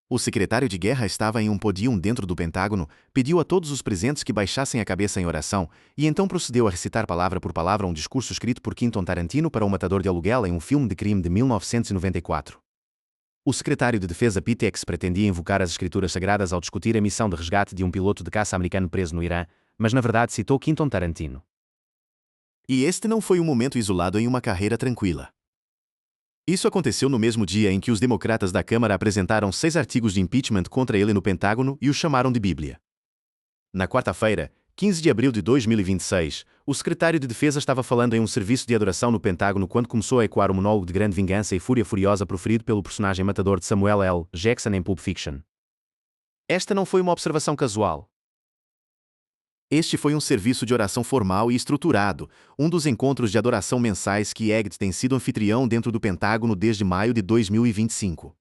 O secretário de guerra estava em um pódium dentro do Pentágono, pediu a todos os presentes que baixassem a cabeça em oração, e então procedeu a recitar palavra por palavra um discurso escrito por Quentin Tarantino para o matador de aluguel em um filme de crime de 1994. O secretário de Defesa Pete X pretendia invocar as escrituras sagradas ao discutir a missão de resgate de um piloto de caça americano preso no Irã, mas na verdade citou Quentin Tarantino. E este não foi um momento isolado em uma carreira tranquila. Isso aconteceu no mesmo dia em que os democratas da Câmara apresentaram 6 artigos de impeachment contra ele no Pentágono e o chamaram de Bíblia. Na quarta-feira, 15 de abril de 2026, o secretário de Defesa estava falando em um serviço de adoração no Pentágono quando começou a ecoar o monólogo de grande vingança e fúria furiosa proferido pelo personagem matador de Samuel L. Jackson em Pulp Fiction. Esta não foi uma observação casual. Este foi um serviço de oração formal e estruturado, um dos encontros de adoração mensais que Egg tem sido anfitrião dentro do Pentágono desde maio de 2025.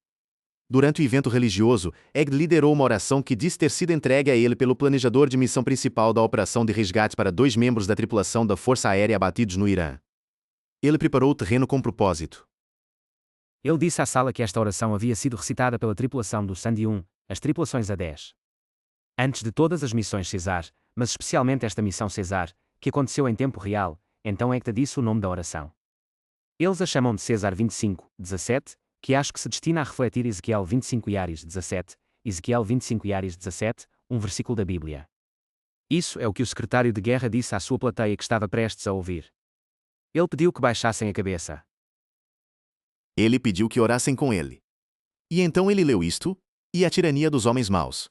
Durante o evento religioso, Egg liderou uma oração que diz ter sido entregue a ele pelo planejador de missão principal da operação de resgate para 2 membros da tripulação da Força Aérea abatidos no Irã. Ele preparou o terreno com propósito. Ele disse à sala que esta oração havia sido recitada pela tripulação do Sandy 1, as tripulações A-10. Antes de todas as missões César, mas especialmente esta missão César, que aconteceu em tempo real, então Egg disse o nome da oração. Eles a chamam de César 25:17, que acho que se destina a refletir Ezequiel 25:17, Ezequiel 25:17, um versículo da Bíblia. Isso é o que o secretário de guerra disse à sua plateia que estava prestes a ouvir. Ele pediu que baixassem a cabeça. Ele pediu que orassem com ele. E então ele leu isto, e a tirania dos homens maus.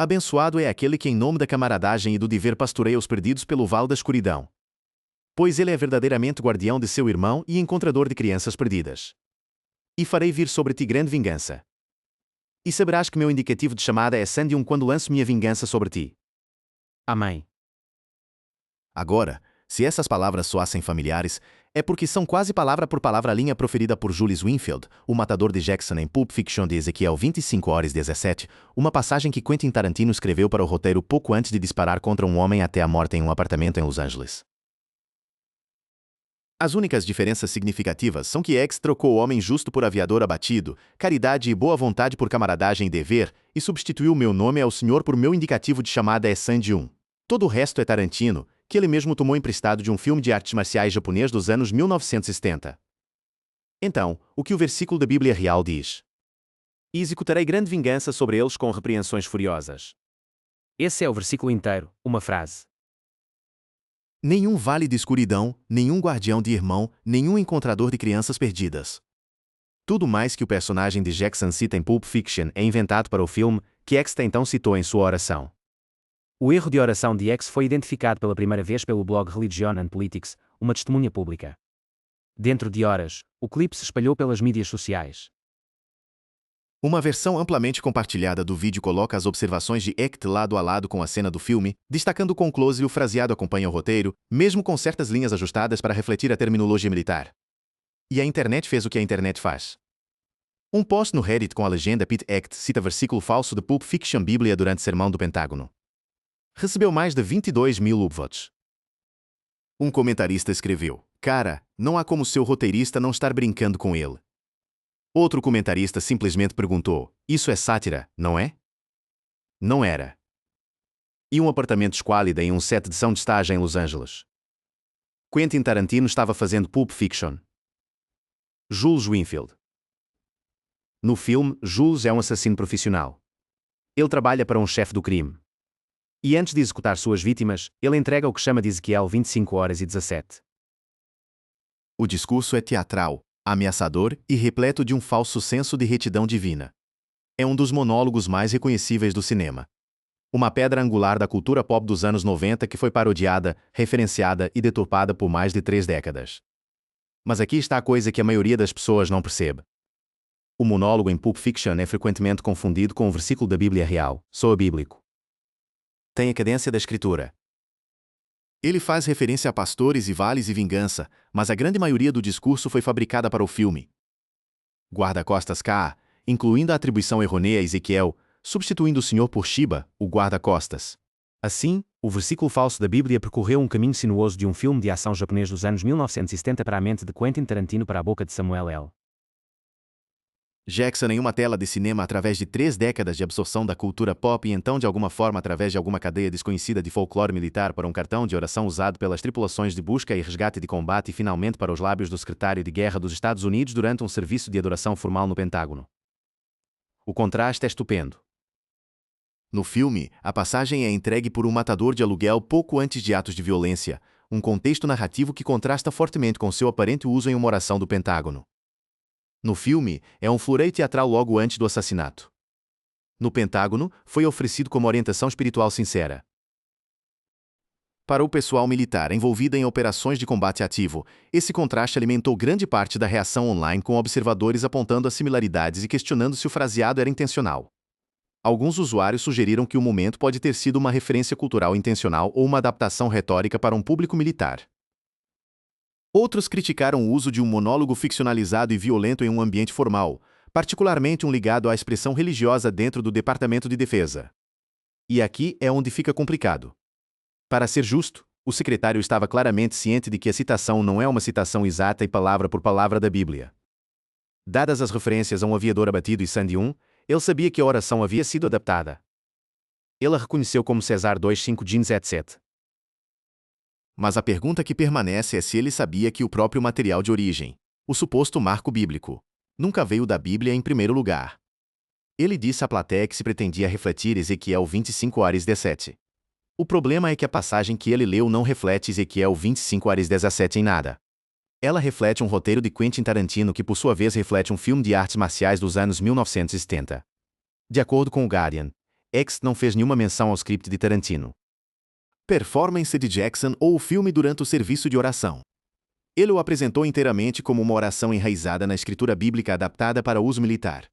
Abençoado é aquele que em nome da camaradagem e do dever pastoreia os perdidos pelo vale da escuridão. Pois ele é verdadeiramente guardião de seu irmão e encontrador de crianças perdidas. E farei vir sobre ti grande vingança. E saberás que meu indicativo de chamada é Sandy 1 quando lanço minha vingança sobre ti. Amém. Agora, se essas palavras soassem familiares, é porque são quase palavra por palavra a linha proferida por Julius Winfield, o matador de Jackson em Pulp Fiction de Ezequiel 25:17, uma passagem que Quentin Tarantino escreveu para o roteiro pouco antes de disparar contra um homem até a morte em um apartamento em Los Angeles. As únicas diferenças significativas são que X trocou o homem justo por aviador abatido, caridade e boa vontade por camaradagem e dever, e substituiu meu nome ao Senhor por meu indicativo de chamada é Sandy 1. Todo o resto é Tarantino, que ele mesmo tomou emprestado de um filme de artes marciais japonês dos anos 1970. Então, o que o versículo da Bíblia real diz? E executarei grande vingança sobre eles com repreensões furiosas. Esse é o versículo inteiro, uma frase. Nenhum vale de escuridão, nenhum guardião de irmão, nenhum encontrador de crianças perdidas. Tudo mais que o personagem de Jackson cita em Pulp Fiction é inventado para o filme, que X então citou em sua oração. O erro de oração de X foi identificado pela primeira vez pelo blog Religion and Politics, uma testemunha pública. Dentro de horas, o clipe se espalhou pelas mídias sociais. Uma versão amplamente compartilhada do vídeo coloca as observações de X lado a lado com a cena do filme, destacando com close e o fraseado acompanha o roteiro, mesmo com certas linhas ajustadas para refletir a terminologia militar. E a internet fez o que a internet faz. Um post no Reddit com a legenda Pete X cita versículo falso de Pulp Fiction Bíblia durante sermão do Pentágono. Recebeu mais de 22 mil upvotes. Um comentarista escreveu: "Cara, não há como seu roteirista não estar brincando com ele." Outro comentarista simplesmente perguntou: "Isso é sátira, não é?" Não era. E um apartamento esquálida em um set de ação de estágio em Los Angeles. Quentin Tarantino estava fazendo Pulp Fiction. Jules Winfield. No filme, Jules é um assassino profissional. Ele trabalha para um chefe do crime. E antes de executar suas vítimas, ele entrega o que chama de Ezequiel 25:17. O discurso é teatral, ameaçador e repleto de um falso senso de retidão divina. É um dos monólogos mais reconhecíveis do cinema. Uma pedra angular da cultura pop dos anos 90 que foi parodiada, referenciada e deturpada por mais de 3 décadas. Mas aqui está a coisa que a maioria das pessoas não percebe. O monólogo em Pulp Fiction é frequentemente confundido com o versículo da Bíblia real, soa bíblico. Tem a cadência da escritura. Ele faz referência a pastores e vales e vingança, mas a grande maioria do discurso foi fabricada para o filme. Guarda-costas K, incluindo a atribuição errônea a Ezequiel, substituindo o Senhor por Shiba, o guarda-costas. Assim, o versículo falso da Bíblia percorreu um caminho sinuoso de um filme de ação japonês dos anos 1970 para a mente de Quentin Tarantino para a boca de Samuel L. Jackson em uma tela de cinema através de 3 décadas de absorção da cultura pop e então de alguma forma através de alguma cadeia desconhecida de folclore militar para um cartão de oração usado pelas tripulações de busca e resgate de combate e finalmente para os lábios do secretário de guerra dos Estados Unidos durante um serviço de adoração formal no Pentágono. O contraste é estupendo. No filme, a passagem é entregue por um matador de aluguel pouco antes de atos de violência, um contexto narrativo que contrasta fortemente com seu aparente uso em uma oração do Pentágono. No filme, é um floreio teatral logo antes do assassinato. No Pentágono, foi oferecido como orientação espiritual sincera. Para o pessoal militar envolvido em operações de combate ativo, esse contraste alimentou grande parte da reação online com observadores apontando as similaridades e questionando se o fraseado era intencional. Alguns usuários sugeriram que o momento pode ter sido uma referência cultural intencional ou uma adaptação retórica para um público militar. Outros criticaram o uso de um monólogo ficcionalizado e violento em um ambiente formal, particularmente um ligado à expressão religiosa dentro do Departamento de Defesa. E aqui é onde fica complicado. Para ser justo, o secretário estava claramente ciente de que a citação não é uma citação exata e palavra por palavra da Bíblia. Dadas as referências a um aviador abatido e Sandy 1, ele sabia que a oração havia sido adaptada. Ele a reconheceu como César 2:5 jeans etc. Mas a pergunta que permanece é se ele sabia que o próprio material de origem, o suposto marco bíblico, nunca veio da Bíblia em primeiro lugar. Ele disse à plateia que se pretendia refletir Ezequiel 25:17. O problema é que a passagem que ele leu não reflete Ezequiel 25:17 em nada. Ela reflete um roteiro de Quentin Tarantino que por sua vez reflete um filme de artes marciais dos anos 1970. De acordo com o Guardian, X não fez nenhuma menção ao script de Tarantino. Performance de Jackson ou o filme durante o serviço de oração. Ele o apresentou inteiramente como uma oração enraizada na escritura bíblica adaptada para uso militar.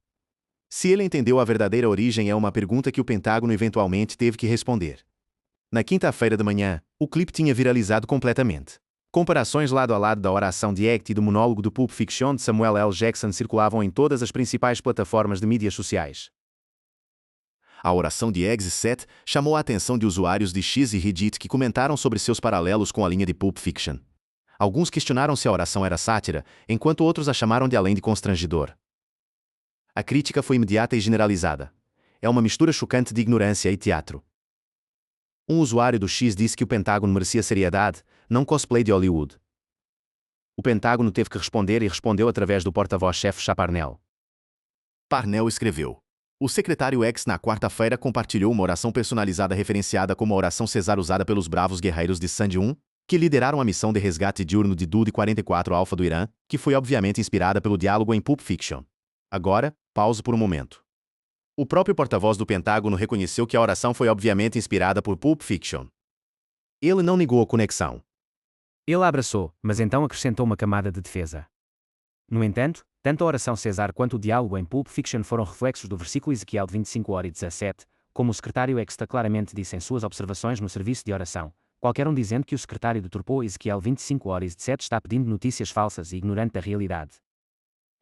Se ele entendeu a verdadeira origem é uma pergunta que o Pentágono eventualmente teve que responder. Na quinta-feira de manhã, o clipe tinha viralizado completamente. Comparações lado a lado da oração de Act e do monólogo do Pulp Fiction de Samuel L. Jackson circulavam em todas as principais plataformas de mídias sociais. A oração de Eggs 7 chamou a atenção de usuários de X e Reddit que comentaram sobre seus paralelos com a linha de Pulp Fiction. Alguns questionaram se a oração era sátira, enquanto outros a chamaram de além de constrangedor. A crítica foi imediata e generalizada. É uma mistura chocante de ignorância e teatro. Um usuário do X disse que o Pentágono merecia seriedade, não cosplay de Hollywood. O Pentágono teve que responder e respondeu através do porta-voz-chefe Chaparnell. Parnell escreveu: o secretário X na quarta-feira compartilhou uma oração personalizada referenciada como a oração César usada pelos bravos guerreiros de Sandy 1, que lideraram a missão de resgate diurno de Dude 44 Alpha do Irã, que foi obviamente inspirada pelo diálogo em Pulp Fiction. Agora, pauso por um momento. O próprio porta-voz do Pentágono reconheceu que a oração foi obviamente inspirada por Pulp Fiction. Ele não negou a conexão. Ele a abraçou, mas então acrescentou uma camada de defesa. No entanto, tanto a oração César quanto o diálogo em Pulp Fiction foram reflexos do versículo Ezequiel 25:17, como o secretário Exta claramente disse em suas observações no serviço de oração, qualquer um dizendo que o secretário deturpou Ezequiel 25:17 está pedindo notícias falsas e ignorante da realidade.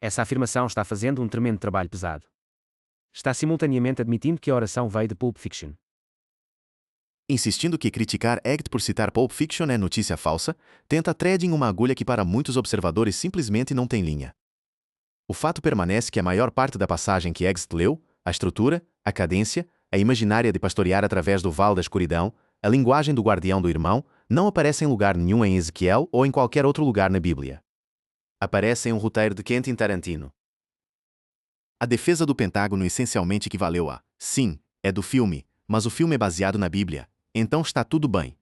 Essa afirmação está fazendo um tremendo trabalho pesado. Está simultaneamente admitindo que a oração veio de Pulp Fiction. Insistindo que criticar Act por citar Pulp Fiction é notícia falsa, tenta thread em uma agulha que para muitos observadores simplesmente não tem linha. O fato permanece que a maior parte da passagem que Eggs leu, a estrutura, a cadência, a imaginária de pastorear através do vale da escuridão, a linguagem do guardião do irmão, não aparece em lugar nenhum em Ezequiel ou em qualquer outro lugar na Bíblia. Aparece em um roteiro de Quentin Tarantino. A defesa do Pentágono essencialmente equivaleu a: sim, é do filme, mas o filme é baseado na Bíblia, então está tudo bem.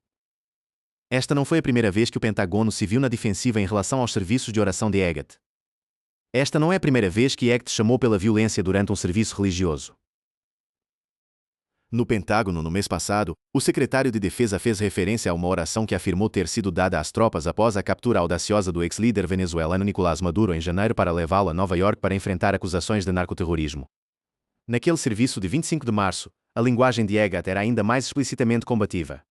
Esta não foi a primeira vez que o Pentágono se viu na defensiva em relação aos serviços de oração de Agat. Esta não é a primeira vez que Act chamou pela violência durante um serviço religioso. No Pentágono, no mês passado, o secretário de Defesa fez referência a uma oração que afirmou ter sido dada às tropas após a captura audaciosa do ex-líder venezuelano Nicolás Maduro em janeiro para levá-lo a Nova York para enfrentar acusações de narcoterrorismo. Naquele serviço de 25 de março, a linguagem de Agat era ainda mais explicitamente combativa.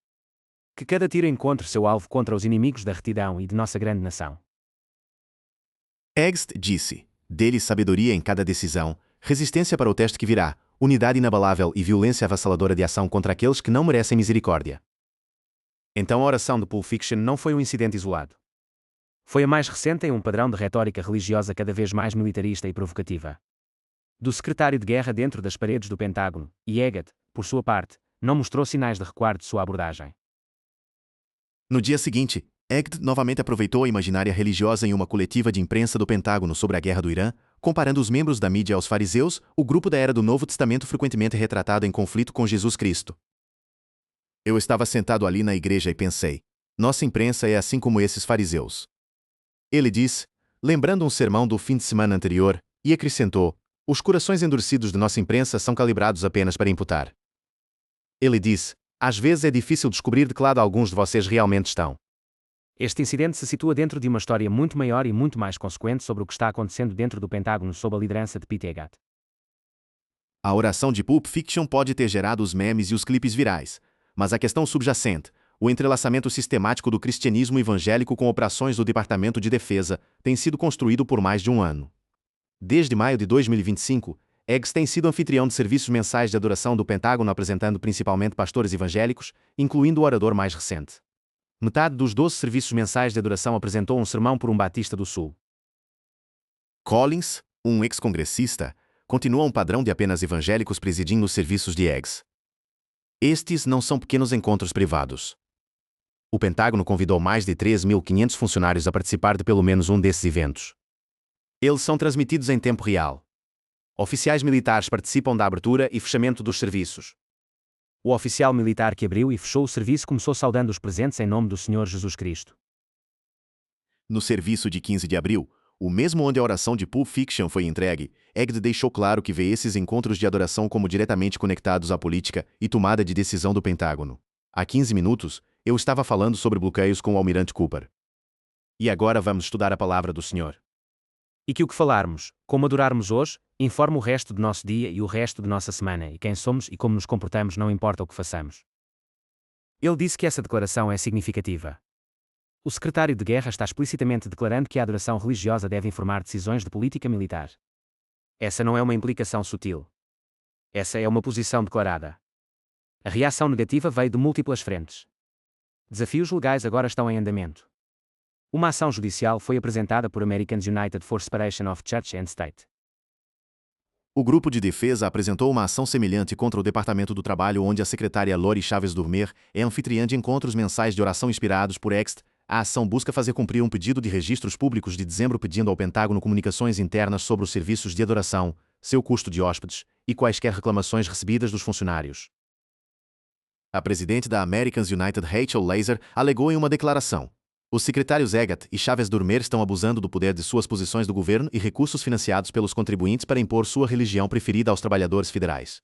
Que cada tiro encontre seu alvo contra os inimigos da retidão e de nossa grande nação. Egst disse: dele sabedoria em cada decisão, resistência para o teste que virá, unidade inabalável e violência avassaladora de ação contra aqueles que não merecem misericórdia. Então a oração de Pulp Fiction não foi um incidente isolado. Foi a mais recente em um padrão de retórica religiosa cada vez mais militarista e provocativa. do secretário de guerra dentro das paredes do Pentágono, e Eggett, por sua parte, não mostrou sinais de recuar de sua abordagem. No dia seguinte, Eggett novamente aproveitou a imaginária religiosa em uma coletiva de imprensa do Pentágono sobre a guerra do Irã, comparando os membros da mídia aos fariseus, o grupo da era do Novo Testamento frequentemente retratado em conflito com Jesus Cristo. Eu estava sentado ali na igreja e pensei, nossa imprensa é assim como esses fariseus. Ele disse, lembrando um sermão do fim de semana anterior, e acrescentou, os corações endurecidos de nossa imprensa são calibrados apenas para imputar. Ele disse, às vezes é difícil descobrir de que lado alguns de vocês realmente estão. Este incidente se situa dentro de uma história muito maior e muito mais consequente sobre o que está acontecendo dentro do Pentágono sob a liderança de Pete Eggett. A oração de Pulp Fiction pode ter gerado os memes e os clipes virais, mas a questão subjacente, o entrelaçamento sistemático do cristianismo evangélico com operações do Departamento de Defesa, tem sido construído por mais de um ano. Desde maio de 2025, Eggett tem sido anfitrião de serviços mensais de adoração do Pentágono apresentando principalmente pastores evangélicos, incluindo o orador mais recente. Metade dos 12 serviços mensais de adoração apresentou um sermão por um batista do Sul. Collins, um ex-congressista, continua um padrão de apenas evangélicos presidindo os serviços de Eggett. Estes não são pequenos encontros privados. O Pentágono convidou mais de 3.500 funcionários a participar de pelo menos um desses eventos. Eles são transmitidos em tempo real. Oficiais militares participam da abertura e fechamento dos serviços. O oficial militar que abriu e fechou o serviço começou saudando os presentes em nome do Senhor Jesus Cristo. No serviço de 15 de abril, o mesmo onde a oração de Pulp Fiction foi entregue, Eggett deixou claro que vê esses encontros de adoração como diretamente conectados à política e tomada de decisão do Pentágono. Há 15 minutos, eu estava falando sobre bloqueios com o almirante Cooper. E agora vamos estudar a palavra do Senhor. E que o que falarmos, como adorarmos hoje, informa o resto do nosso dia e o resto de nossa semana, e quem somos e como nos comportamos não importa o que façamos. Ele disse que essa declaração é significativa. O secretário de guerra está explicitamente declarando que a adoração religiosa deve informar decisões de política militar. Essa não é uma implicação sutil. Essa é uma posição declarada. A reação negativa veio de múltiplas frentes. Desafios legais agora estão em andamento. Uma ação judicial foi apresentada por Americans United for Separation of Church and State. O grupo de defesa apresentou uma ação semelhante contra o Departamento do Trabalho, onde a secretária Lori Chaves Durmer é anfitriã de encontros mensais de oração inspirados por Eggett. A ação busca fazer cumprir um pedido de registros públicos de dezembro pedindo ao Pentágono comunicações internas sobre os serviços de adoração, seu custo de hóspedes e quaisquer reclamações recebidas dos funcionários. A presidente da Americans United, Rachel Laser, alegou em uma declaração: os secretários Eggett e Chaves Durmer estão abusando do poder de suas posições do governo e recursos financiados pelos contribuintes para impor sua religião preferida aos trabalhadores federais.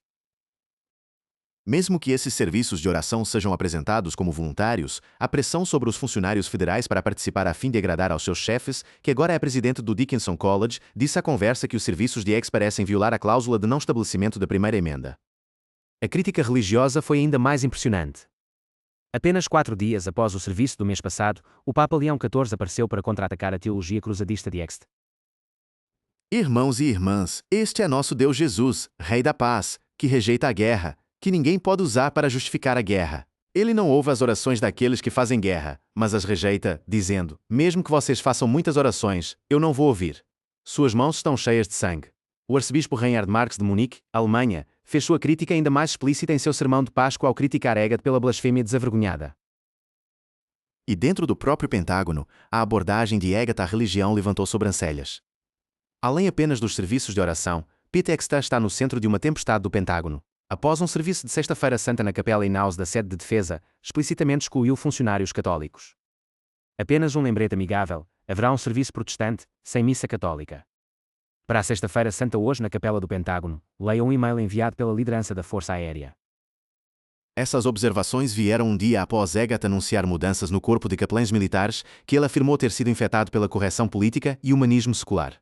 Mesmo que esses serviços de oração sejam apresentados como voluntários, a pressão sobre os funcionários federais para participar a fim de agradar aos seus chefes, que agora é presidente do Dickinson College, disse à conversa que os serviços de Eggett parecem violar a cláusula de não estabelecimento da primeira emenda. A crítica religiosa foi ainda mais impressionante. Apenas 4 dias após o serviço do mês passado, o Papa Leão XIV apareceu para contra-atacar a teologia cruzadista de Eggett. Irmãos e irmãs, este é nosso Deus Jesus, Rei da Paz, que rejeita a guerra, que ninguém pode usar para justificar a guerra. Ele não ouve as orações daqueles que fazem guerra, mas as rejeita, dizendo, mesmo que vocês façam muitas orações, eu não vou ouvir. Suas mãos estão cheias de sangue. O arcebispo Reinhard Marx de Munique, Alemanha, fez sua crítica ainda mais explícita em seu sermão de Páscoa ao criticar Eggett pela blasfêmia desavergonhada. E dentro do próprio Pentágono, a abordagem de Eggett à religião levantou sobrancelhas. Além apenas dos serviços de oração, Pete Eggett está no centro de uma tempestade do Pentágono. Após um serviço de Sexta-feira Santa na Capela in-house da sede de defesa, explicitamente excluiu funcionários católicos. Apenas um lembrete amigável: haverá um serviço protestante, sem missa católica. Para a Sexta-feira Santa hoje na Capela do Pentágono, leia um e-mail enviado pela liderança da Força Aérea. Essas observações vieram um dia após Eggett anunciar mudanças no corpo de capelães militares, que ele afirmou ter sido infectado pela correção política e humanismo secular.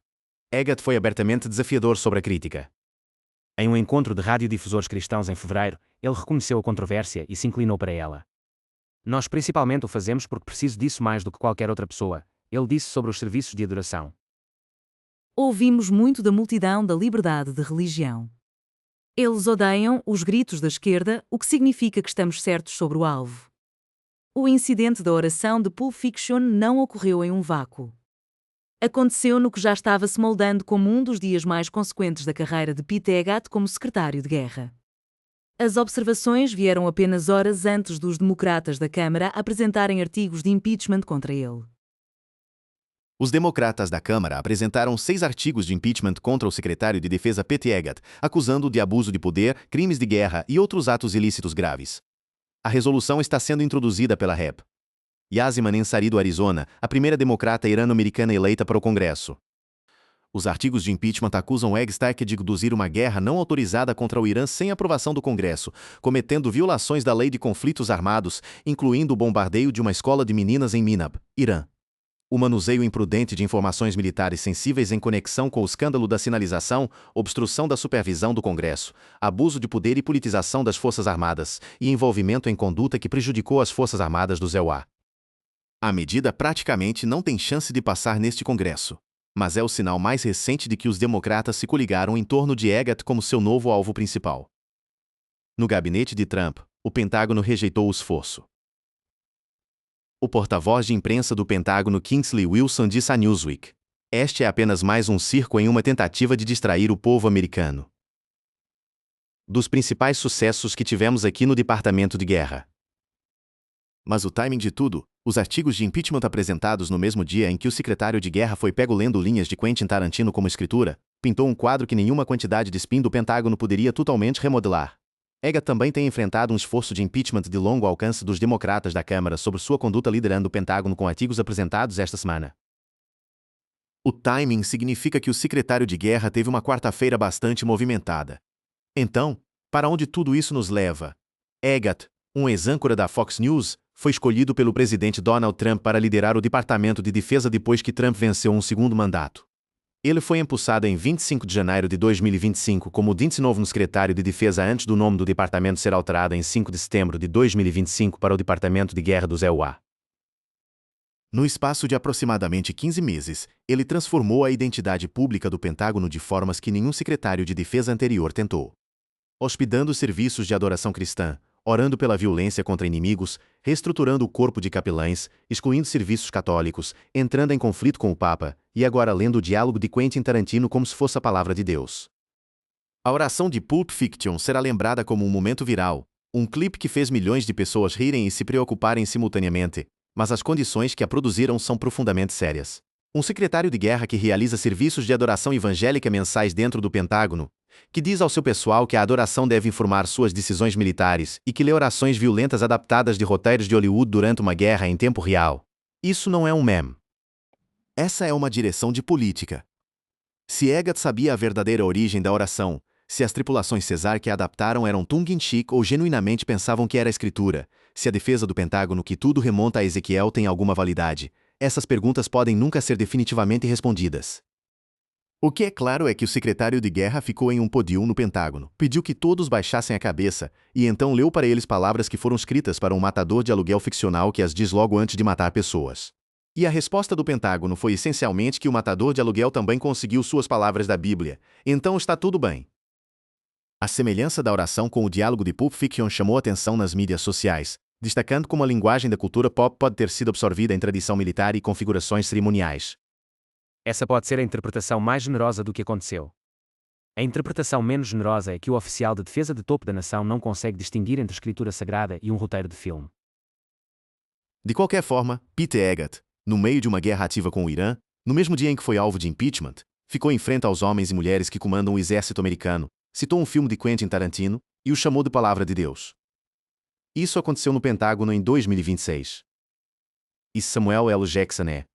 Eggett foi abertamente desafiador sobre a crítica. Em um encontro de radiodifusores cristãos em fevereiro, ele reconheceu a controvérsia e se inclinou para ela. Nós principalmente o fazemos porque preciso disso mais do que qualquer outra pessoa, ele disse sobre os serviços de adoração. Ouvimos muito da multidão da liberdade de religião. Eles odeiam os gritos da esquerda, o que significa que estamos certos sobre o alvo. O incidente da oração de Pulp Fiction não ocorreu em um vácuo. Aconteceu no que já estava se moldando como um dos dias mais consequentes da carreira de Pete Hegseth como secretário de guerra. As observações vieram apenas horas antes dos democratas da Câmara apresentarem artigos de impeachment contra ele. Os democratas da Câmara apresentaram 6 artigos de impeachment contra o secretário de Defesa Pete Hegseth, acusando-o de abuso de poder, crimes de guerra e outros atos ilícitos graves. A resolução está sendo introduzida pela Rep. Yasmin Ansari do Arizona, a primeira democrata irano-americana eleita para o Congresso. Os artigos de impeachment acusam Hegseth de conduzir uma guerra não autorizada contra o Irã sem aprovação do Congresso, cometendo violações da lei de conflitos armados, incluindo o bombardeio de uma escola de meninas em Minab, Irã. O manuseio imprudente de informações militares sensíveis em conexão com o escândalo da sinalização, obstrução da supervisão do Congresso, abuso de poder e politização das Forças Armadas, e envolvimento em conduta que prejudicou as Forças Armadas do ZEUA. A medida praticamente não tem chance de passar neste Congresso, mas é o sinal mais recente de que os democratas se coligaram em torno de Hegseth como seu novo alvo principal. No gabinete de Trump, o Pentágono rejeitou o esforço. O porta-voz de imprensa do Pentágono Kingsley Wilson disse à Newsweek: "Este é apenas mais um circo em uma tentativa de distrair o povo americano. Dos principais sucessos que tivemos aqui no Departamento de Guerra." Mas o timing de tudo, os artigos de impeachment apresentados no mesmo dia em que o secretário de guerra foi pego lendo linhas de Quentin Tarantino como escritura, pintou um quadro que nenhuma quantidade de spin do Pentágono poderia totalmente remodelar. Hegseth também tem enfrentado um esforço de impeachment de longo alcance dos democratas da Câmara sobre sua conduta liderando o Pentágono com artigos apresentados esta semana. O timing significa que o secretário de guerra teve uma quarta-feira bastante movimentada. Então, para onde tudo isso nos leva? Hegseth, um ex-âncora da Fox News, foi escolhido pelo presidente Donald Trump para liderar o Departamento de Defesa depois que Trump venceu um segundo mandato. Ele foi empossado em 25 de janeiro de 2025 como o 19º secretário de Defesa antes do nome do departamento ser alterado em 5 de setembro de 2025 para o Departamento de Guerra do ZEUA. No espaço de aproximadamente 15 meses, ele transformou a identidade pública do Pentágono de formas que nenhum secretário de defesa anterior tentou. Hospedando serviços de adoração cristã, orando pela violência contra inimigos, reestruturando o corpo de capelães, excluindo serviços católicos, entrando em conflito com o Papa, e agora lendo o diálogo de Quentin Tarantino como se fosse a palavra de Deus. A oração de Pulp Fiction será lembrada como um momento viral, um clipe que fez milhões de pessoas rirem e se preocuparem simultaneamente, mas as condições que a produziram são profundamente sérias. Um secretário de guerra que realiza serviços de adoração evangélica mensais dentro do Pentágono, que diz ao seu pessoal que a adoração deve informar suas decisões militares e que lê orações violentas adaptadas de roteiros de Hollywood durante uma guerra em tempo real. Isso não é um meme. Essa é uma direção de política. Se Hegseth sabia a verdadeira origem da oração, se as tripulações Cesar que a adaptaram eram tongue-in-cheek ou genuinamente pensavam que era a escritura, se a defesa do Pentágono que tudo remonta a Ezequiel tem alguma validade, essas perguntas podem nunca ser definitivamente respondidas. O que é claro é que o secretário de guerra ficou em um pódio no Pentágono, pediu que todos baixassem a cabeça, e então leu para eles palavras que foram escritas para um matador de aluguel ficcional que as diz logo antes de matar pessoas. E a resposta do Pentágono foi essencialmente que o matador de aluguel também conseguiu suas palavras da Bíblia, então está tudo bem. A semelhança da oração com o diálogo de Pulp Fiction chamou atenção nas mídias sociais, destacando como a linguagem da cultura pop pode ter sido absorvida em tradição militar e configurações cerimoniais. Essa pode ser a interpretação mais generosa do que aconteceu. A interpretação menos generosa é que o oficial de defesa de topo da nação não consegue distinguir entre escritura sagrada e um roteiro de filme. De qualquer forma, Pete Hegseth, no meio de uma guerra ativa com o Irã, no mesmo dia em que foi alvo de impeachment, ficou em frente aos homens e mulheres que comandam o exército americano, citou um filme de Quentin Tarantino e o chamou de Palavra de Deus. Isso aconteceu no Pentágono em 2026. E Samuel L. Jackson é,